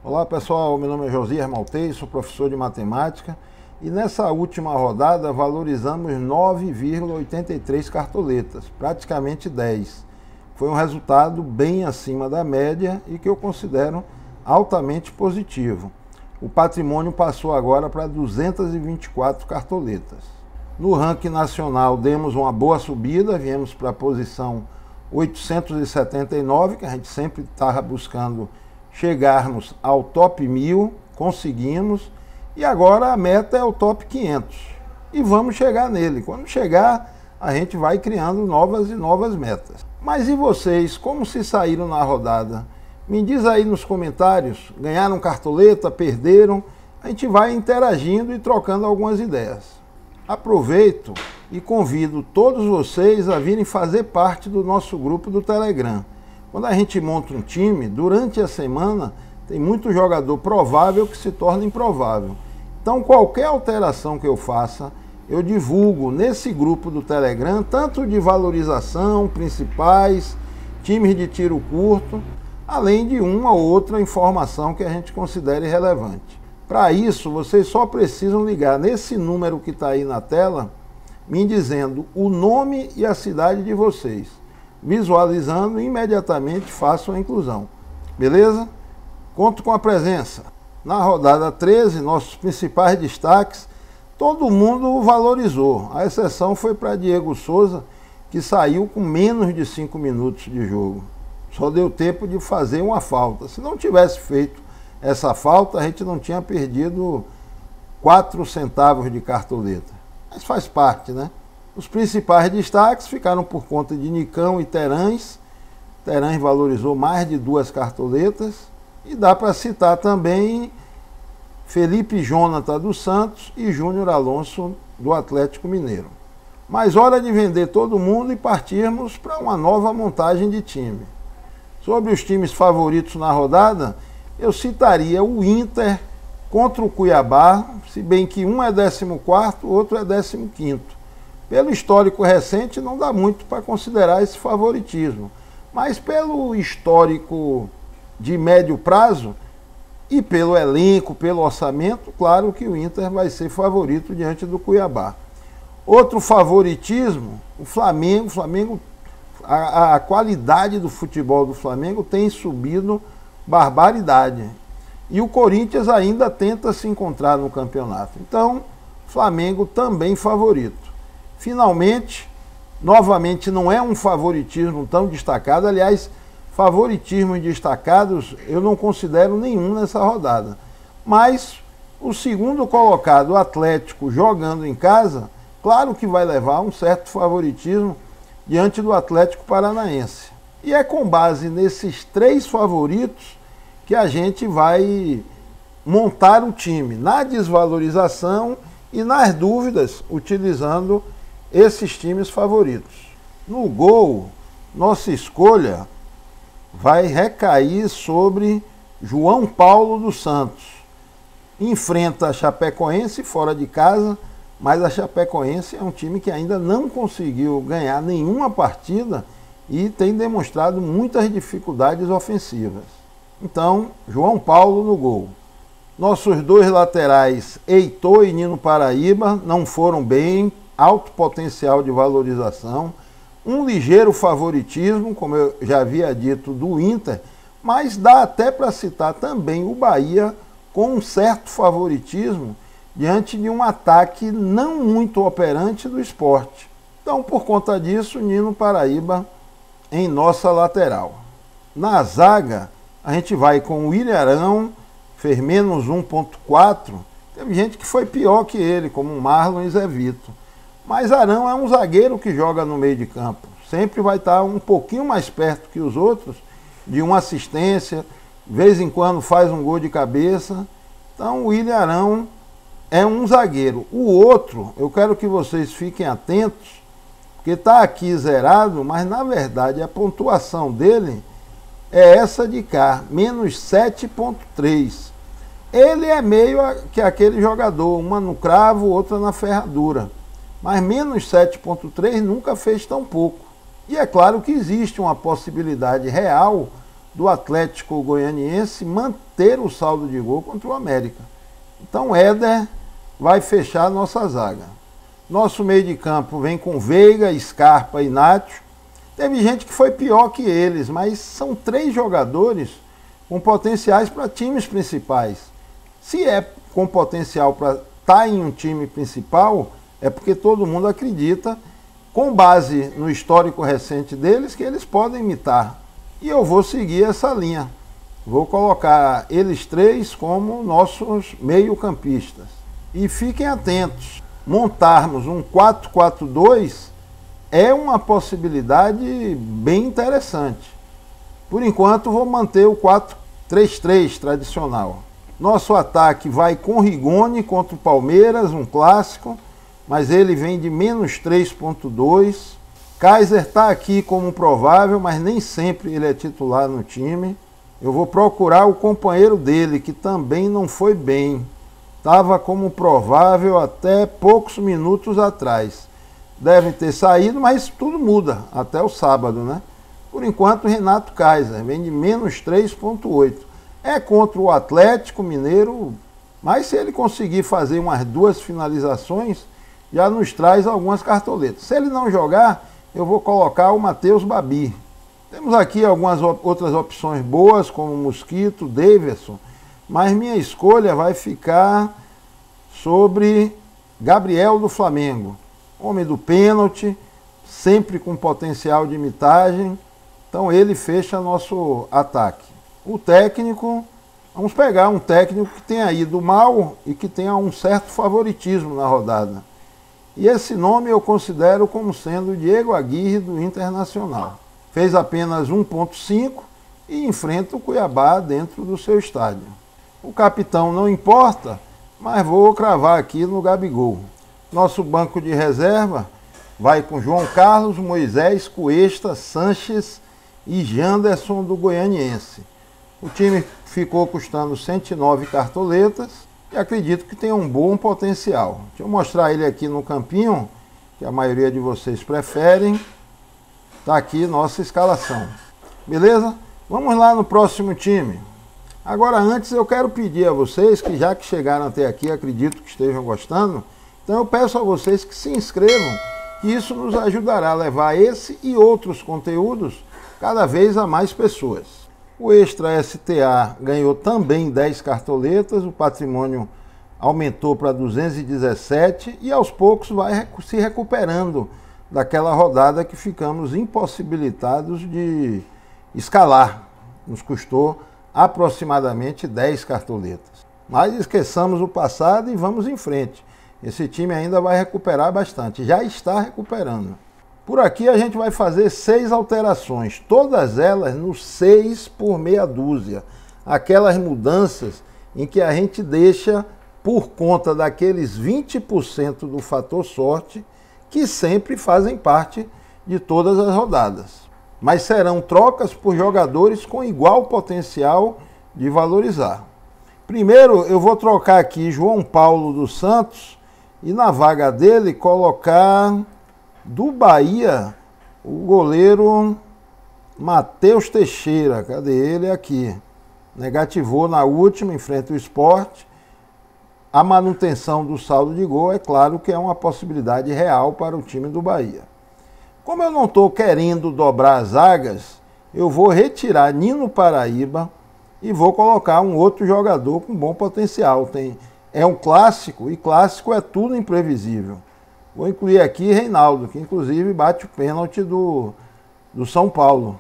Olá pessoal, meu nome é Josias Maltei, sou professor de matemática e nessa última rodada valorizamos 9,83 cartoletas, praticamente 10. Foi um resultado bem acima da média e que eu considero altamente positivo. O patrimônio passou agora para 224 cartoletas. No ranking nacional demos uma boa subida, viemos para a posição 879, que a gente sempre estava buscando chegarmos ao top 1000, conseguimos, e agora a meta é o top 500. E vamos chegar nele. Quando chegar, a gente vai criando novas e novas metas. Mas e vocês, como se saíram na rodada? Me diz aí nos comentários, ganharam cartoleta, perderam? A gente vai interagindo e trocando algumas ideias. Aproveito e convido todos vocês a virem fazer parte do nosso grupo do Telegram. Quando a gente monta um time, durante a semana, tem muito jogador provável que se torna improvável. Então, qualquer alteração que eu faça, eu divulgo nesse grupo do Telegram, tanto de valorização, principais, times de tiro curto, além de uma ou outra informação que a gente considere relevante. Para isso, vocês só precisam ligar nesse número que está aí na tela, me dizendo o nome e a cidade de vocês. Visualizando, imediatamente façam a inclusão. Beleza? Conto com a presença. Na rodada 13, nossos principais destaques, todo mundo valorizou. A exceção foi para Diego Souza, que saiu com menos de 5 minutos de jogo. Só deu tempo de fazer uma falta. Se não tivesse feito essa falta, a gente não tinha perdido 4 centavos de cartoleta. Mas faz parte, né? Os principais destaques ficaram por conta de Nicão e Terãs. Terãs valorizou mais de 2 cartoletas. E dá para citar também Felipe Jonathan do Santos e Júnior Alonso do Atlético Mineiro. Mas hora de vender todo mundo e partirmos para uma nova montagem de time. Sobre os times favoritos na rodada, eu citaria o Inter contra o Cuiabá, se bem que um é 14º, o outro é 15º. Pelo histórico recente, não dá muito para considerar esse favoritismo. Mas pelo histórico de médio prazo e pelo elenco, pelo orçamento, claro que o Inter vai ser favorito diante do Cuiabá. Outro favoritismo, o Flamengo, a qualidade do futebol do Flamengo tem subido barbaridade. E o Corinthians ainda tenta se encontrar no campeonato. Então, Flamengo também favorito. Finalmente, novamente, não é um favoritismo tão destacado. Aliás, favoritismos destacados eu não considero nenhum nessa rodada. Mas o segundo colocado, o Atlético, jogando em casa, claro que vai levar um certo favoritismo diante do Atlético Paranaense. E é com base nesses 3 favoritos que a gente vai montar o time, na desvalorização e nas dúvidas, utilizando esses times favoritos. No gol, nossa escolha vai recair sobre João Paulo dos Santos. Enfrenta a Chapecoense fora de casa, mas a Chapecoense é um time que ainda não conseguiu ganhar nenhuma partida e tem demonstrado muitas dificuldades ofensivas. Então, João Paulo no gol. Nossos 2 laterais, Heitor e Nino Paraíba, não foram bem, alto potencial de valorização, um ligeiro favoritismo, como eu já havia dito, do Inter, mas dá até para citar também o Bahia com um certo favoritismo diante de um ataque não muito operante do Sport. Então, por conta disso, Nino Paraíba em nossa lateral. Na zaga, a gente vai com o Ilharão, fez menos 1,4. Teve gente que foi pior que ele, como Marlon e Zé Vitor. Mas Arão é um zagueiro que joga no meio de campo. Sempre vai estar um pouquinho mais perto que os outros, de uma assistência, de vez em quando faz um gol de cabeça. Então o William Arão é um zagueiro. O outro, eu quero que vocês fiquem atentos, porque está aqui zerado, mas na verdade a pontuação dele é essa de cá, menos 7,3. Ele é meio que aquele jogador, uma no cravo, outra na ferradura. Mas menos 7,3 nunca fez tão pouco. E é claro que existe uma possibilidade real do Atlético Goianiense manter o saldo de gol contra o América. Então Éder vai fechar a nossa zaga. Nosso meio de campo vem com Veiga, Scarpa e Nacho. Teve gente que foi pior que eles, mas são 3 jogadores com potenciais para times principais. Se é com potencial para estar em um time principal, é porque todo mundo acredita, com base no histórico recente deles, que eles podem imitar. E eu vou seguir essa linha. Vou colocar eles 3 como nossos meio-campistas. E fiquem atentos, montarmos um 4-4-2 é uma possibilidade bem interessante. Por enquanto, vou manter o 4-3-3 tradicional. Nosso ataque vai com Rigoni contra o Palmeiras, um clássico, mas ele vem de menos 3,2. Kaiser está aqui como provável, mas nem sempre ele é titular no time. Eu vou procurar o companheiro dele, que também não foi bem. Estava como provável até poucos minutos atrás. Deve ter saído, mas tudo muda até o sábado, né? Por enquanto, Renato Kaiser vem de menos 3,8. É contra o Atlético Mineiro, mas se ele conseguir fazer umas 2 finalizações, já nos traz algumas cartoletas. Se ele não jogar, eu vou colocar o Matheus Babi. Temos aqui algumas outras opções boas, como Mosquito, Daverson, mas minha escolha vai ficar sobre Gabriel do Flamengo. Homem do pênalti, sempre com potencial de mitagem, então ele fecha nosso ataque. O técnico, vamos pegar um técnico que tenha ido mal e que tenha um certo favoritismo na rodada. E esse nome eu considero como sendo Diego Aguirre do Internacional. Fez apenas 1,5 e enfrenta o Cuiabá dentro do seu estádio. O capitão não importa, mas vou cravar aqui no Gabigol. Nosso banco de reserva vai com João Carlos, Moisés, Cuesta, Sanches e Janderson do Goianiense. O time ficou custando 109 cartoletas e acredito que tem um bom potencial. Deixa eu mostrar ele aqui no campinho, que a maioria de vocês preferem. Está aqui nossa escalação. Beleza? Vamos lá no próximo time. Agora, antes eu quero pedir a vocês, que já que chegaram até aqui, acredito que estejam gostando, então eu peço a vocês que se inscrevam, que isso nos ajudará a levar esse e outros conteúdos cada vez a mais pessoas. O Extra STA ganhou também 10 cartoletas, o patrimônio aumentou para 217 e aos poucos vai se recuperando daquela rodada que ficamos impossibilitados de escalar. Nos custou aproximadamente 10 cartoletas. Mas esqueçamos o passado e vamos em frente. Esse time ainda vai recuperar bastante, já está recuperando. Por aqui a gente vai fazer 6 alterações, todas elas no 6 por meia dúzia. Aquelas mudanças em que a gente deixa por conta daqueles 20% do fator sorte que sempre fazem parte de todas as rodadas. Mas serão trocas por jogadores com igual potencial de valorizar. Primeiro eu vou trocar aqui João Paulo dos Santos e na vaga dele colocar do Bahia o goleiro Matheus Teixeira. Cadê ele? Aqui. Negativou na última, enfrenta o Sport. A manutenção do saldo de gol é claro que é uma possibilidade real para o time do Bahia. Como eu não estou querendo dobrar as zagas, eu vou retirar Nino Paraíba e vou colocar um outro jogador com bom potencial. É um clássico e clássico é tudo imprevisível. Vou incluir aqui Reinaldo, que inclusive bate o pênalti do São Paulo.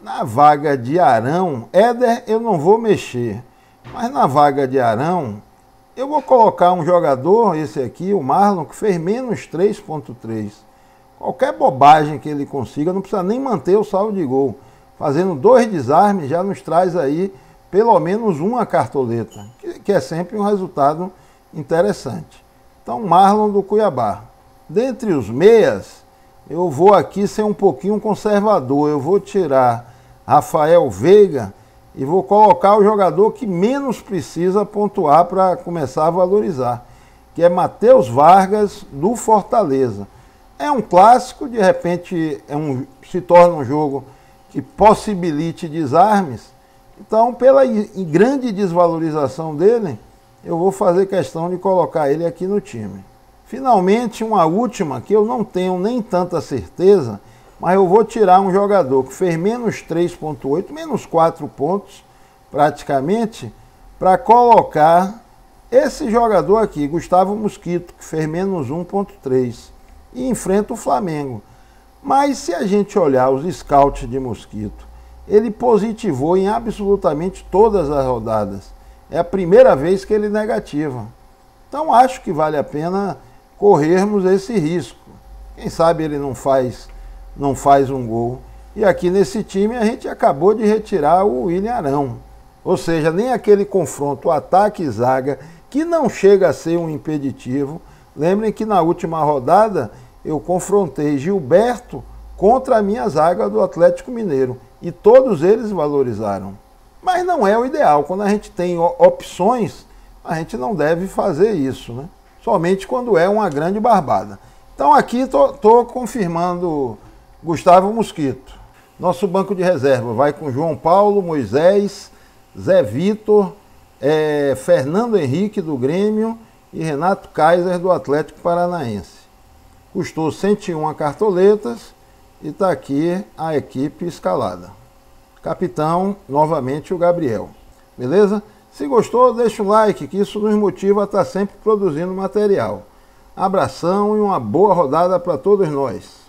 Na vaga de Arão, Éder eu não vou mexer, mas na vaga de Arão eu vou colocar um jogador, esse aqui, o Marlon, que fez menos 3,3. Qualquer bobagem que ele consiga, não precisa nem manter o saldo de gol. Fazendo 2 desarmes já nos traz aí pelo menos uma cartoleta, que é sempre um resultado interessante. Então, Marlon do Cuiabá. Dentre os meias, eu vou aqui ser um pouquinho conservador. Eu vou tirar Rafael Veiga e vou colocar o jogador que menos precisa pontuar para começar a valorizar, que é Matheus Vargas do Fortaleza. É um clássico, de repente se torna um jogo que possibilite desarmes. Então, pela grande desvalorização dele, eu vou fazer questão de colocar ele aqui no time. Finalmente, uma última que eu não tenho nem tanta certeza, mas eu vou tirar um jogador que fez menos 3,8, menos 4 pontos praticamente, para colocar esse jogador aqui, Gustavo Mosquito, que fez menos 1,3 e enfrenta o Flamengo. Mas se a gente olhar os scouts de Mosquito, ele positivou em absolutamente todas as rodadas. É a primeira vez que ele negativa. Então acho que vale a pena corrermos esse risco. Quem sabe ele não faz um gol. E aqui nesse time a gente acabou de retirar o William Arão. Ou seja, nem aquele confronto ataque e zaga, que não chega a ser um impeditivo. Lembrem que na última rodada eu confrontei Gilberto contra a minha zaga do Atlético Mineiro. E todos eles valorizaram. Mas não é o ideal. Quando a gente tem opções, a gente não deve fazer isso, né? Somente quando é uma grande barbada. Então aqui estou confirmando Gustavo Mosquito. Nosso banco de reserva vai com João Paulo, Moisés, Zé Vitor, Fernando Henrique do Grêmio e Renato Kaiser do Atlético Paranaense. Custou 101 cartoletas e está aqui a equipe escalada. Capitão, novamente o Gabriel. Beleza? Se gostou, deixa o like, que isso nos motiva a estar sempre produzindo material. Abração e uma boa rodada para todos nós.